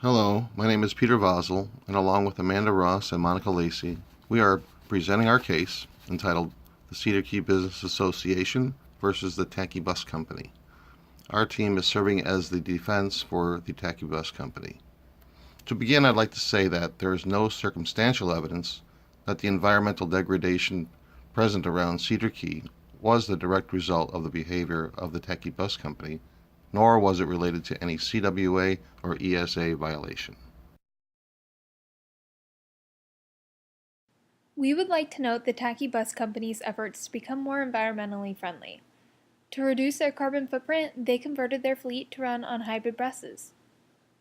Hello, my name is Peter Vosel, and along with Amanda Ross and Monica Lacey, we are presenting our case entitled The Cedar Key Business Association versus the Tacky Bus Company. Our team is serving as the defense for the Tacky Bus Company. To begin, I'd like to say that there is no circumstantial evidence that the environmental degradation present around Cedar Key was the direct result of the behavior of the Tacky Bus Company, nor was it related to any CWA or ESA violation. We would like to note the Tacky Bus Company's efforts to become more environmentally friendly. To reduce their carbon footprint, they converted their fleet to run on hybrid buses.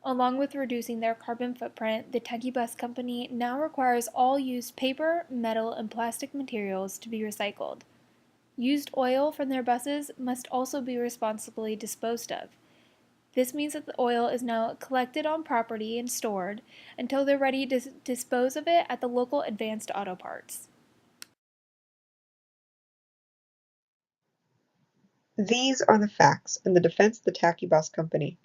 Along with reducing their carbon footprint, the Tacky Bus Company now requires all used paper, metal, and plastic materials to be recycled. Used oil from their buses must also be responsibly disposed of. This means that the oil is now collected on property and stored until they're ready to dispose of it at the local Advanced Auto Parts. These are the facts in the defense of the Tacky Bus Company.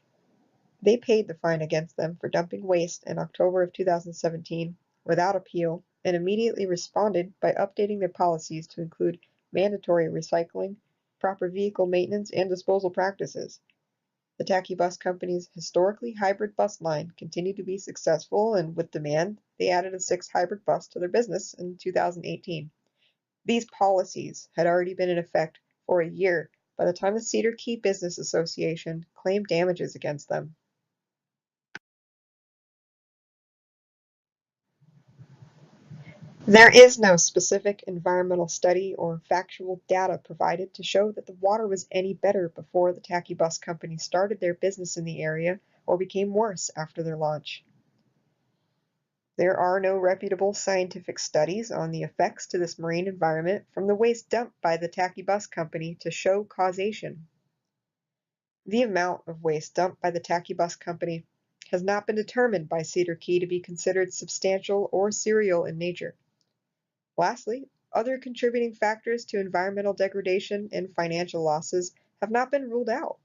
They paid the fine against them for dumping waste in October of 2017 without appeal and immediately responded by updating their policies to include mandatory recycling, proper vehicle maintenance, and disposal practices. The Tacky Bus Company's historically hybrid bus line continued to be successful, and with demand, they added a sixth hybrid bus to their business in 2018. These policies had already been in effect for a year by the time the Cedar Key Business Association claimed damages against them. There is no specific environmental study or factual data provided to show that the water was any better before the Tacky Bus Company started their business in the area or became worse after their launch. There are no reputable scientific studies on the effects to this marine environment from the waste dumped by the Tacky Bus Company to show causation. The amount of waste dumped by the Tacky Bus Company has not been determined by Cedar Key to be considered substantial or serial in nature. Lastly, other contributing factors to environmental degradation and financial losses have not been ruled out.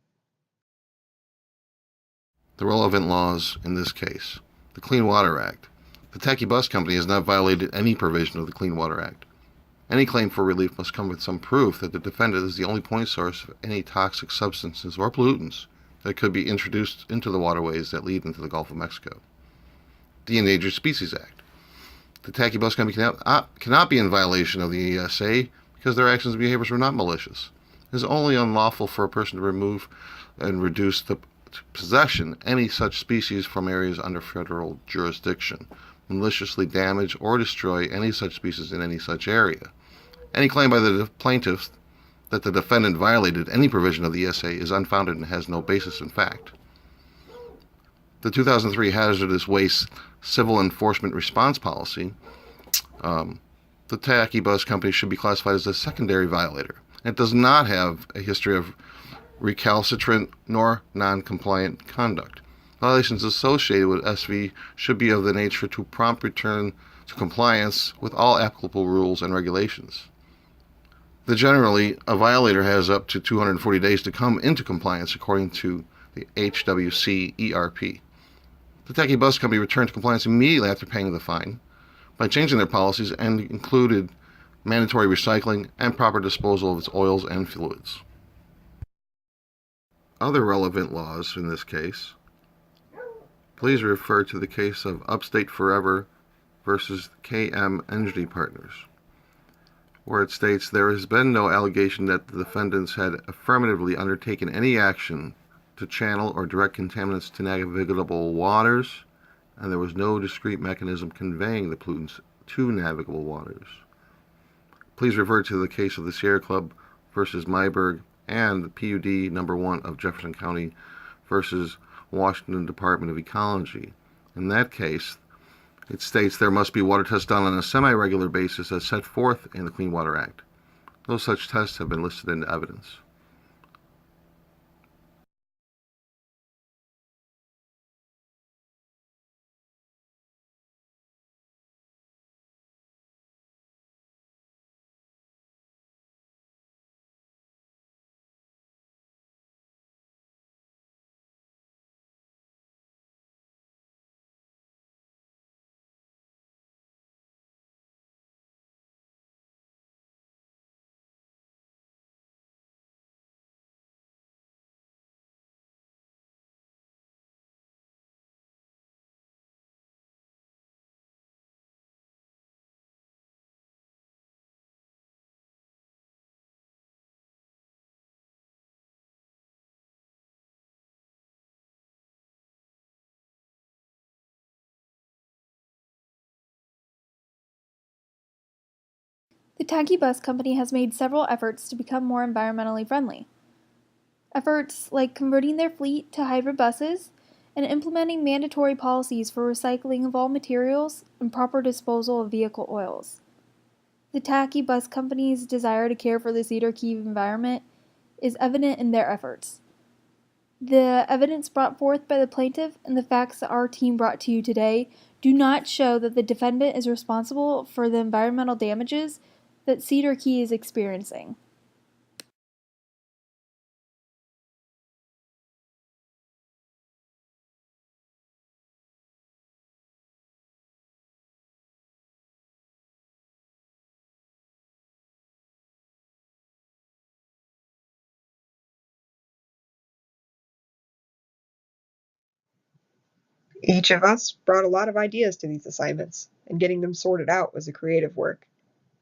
The relevant laws in this case. The Clean Water Act. The Tacky Bus Company has not violated any provision of the Clean Water Act. Any claim for relief must come with some proof that the defendant is the only point source of any toxic substances or pollutants that could be introduced into the waterways that lead into the Gulf of Mexico. The Endangered Species Act. The Tacky Bus Company cannot be in violation of the ESA because their actions and behaviors were not malicious. It is only unlawful for a person to remove and reduce the possession any such species from areas under federal jurisdiction, maliciously damage or destroy any such species in any such area. Any claim by the plaintiff that the defendant violated any provision of the ESA is unfounded and has no basis in fact. The 2003 Hazardous Waste Civil Enforcement Response Policy, the Tacky Bus Company should be classified as a secondary violator. It does not have a history of recalcitrant nor non-compliant conduct. Violations associated with SV should be of the nature to prompt return to compliance with all applicable rules and regulations. Generally, a violator has up to 240 days to come into compliance according to the HWC ERP. The Tacky Bus Company returned to compliance immediately after paying the fine by changing their policies and included mandatory recycling and proper disposal of its oils and fluids. Other relevant laws in this case, please refer to the case of Upstate Forever versus KM Energy Partners, where it states there has been no allegation that the defendants had affirmatively undertaken any action to channel or direct contaminants to navigable waters, and there was no discrete mechanism conveying the pollutants to navigable waters. Please refer to the case of the Sierra Club versus Myberg and the PUD number 1 of Jefferson County versus Washington Department of Ecology. In that case, it states there must be water tests done on a semi-regular basis as set forth in the Clean Water Act. No such tests have been listed in evidence. The Tacky Bus Company has made several efforts to become more environmentally friendly. Efforts like converting their fleet to hybrid buses and implementing mandatory policies for recycling of all materials and proper disposal of vehicle oils. The Tacky Bus Company's desire to care for the Cedar Key environment is evident in their efforts. The evidence brought forth by the plaintiff and the facts that our team brought to you today do not show that the defendant is responsible for the environmental damages that Cedar Key is experiencing. Each of us brought a lot of ideas to these assignments, and getting them sorted out was a creative work.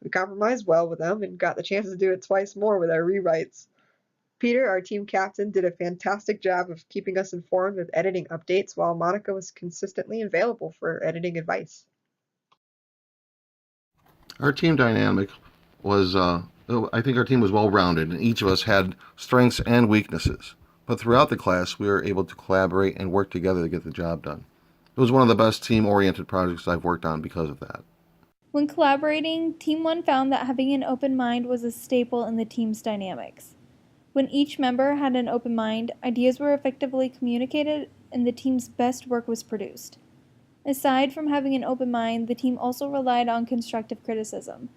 We compromised well with them and got the chance to do it twice more with our rewrites. Peter, our team captain, did a fantastic job of keeping us informed with editing updates while Monica was consistently available for editing advice. Our team dynamic was, I think our team was well rounded, and each of us had strengths and weaknesses. But throughout the class, we were able to collaborate and work together to get the job done. It was one of the best team oriented projects I've worked on because of that. When collaborating, Team 1 found that having an open mind was a staple in the team's dynamics. When each member had an open mind, ideas were effectively communicated and the team's best work was produced. Aside from having an open mind, the team also relied on constructive criticism.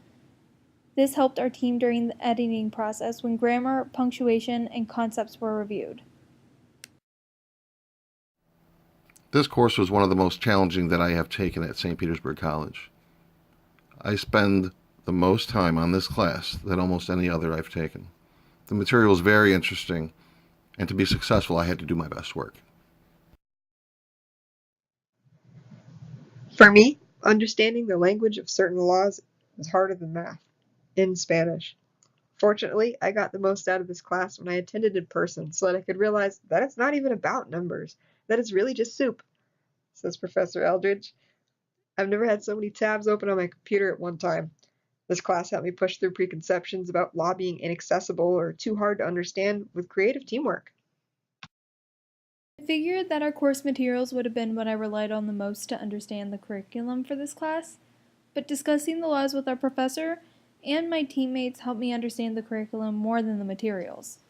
This helped our team during the editing process when grammar, punctuation, and concepts were reviewed. This course was one of the most challenging that I have taken at St. Petersburg College. I spend the most time on this class than almost any other I've taken. The material is very interesting, and to be successful, I had to do my best work. For me, understanding the language of certain laws was harder than math, in Spanish. Fortunately, I got the most out of this class when I attended in person so that I could realize that it's not even about numbers, that it's really just soup, says Professor Eldridge. I've never had so many tabs open on my computer at one time. This class helped me push through preconceptions about law being inaccessible or too hard to understand with creative teamwork. I figured that our course materials would have been what I relied on the most to understand the curriculum for this class, but discussing the laws with our professor and my teammates helped me understand the curriculum more than the materials.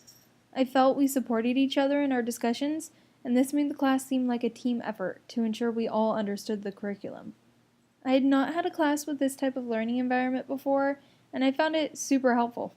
I felt we supported each other in our discussions, and this made the class seem like a team effort to ensure we all understood the curriculum. I had not had a class with this type of learning environment before, and I found it super helpful.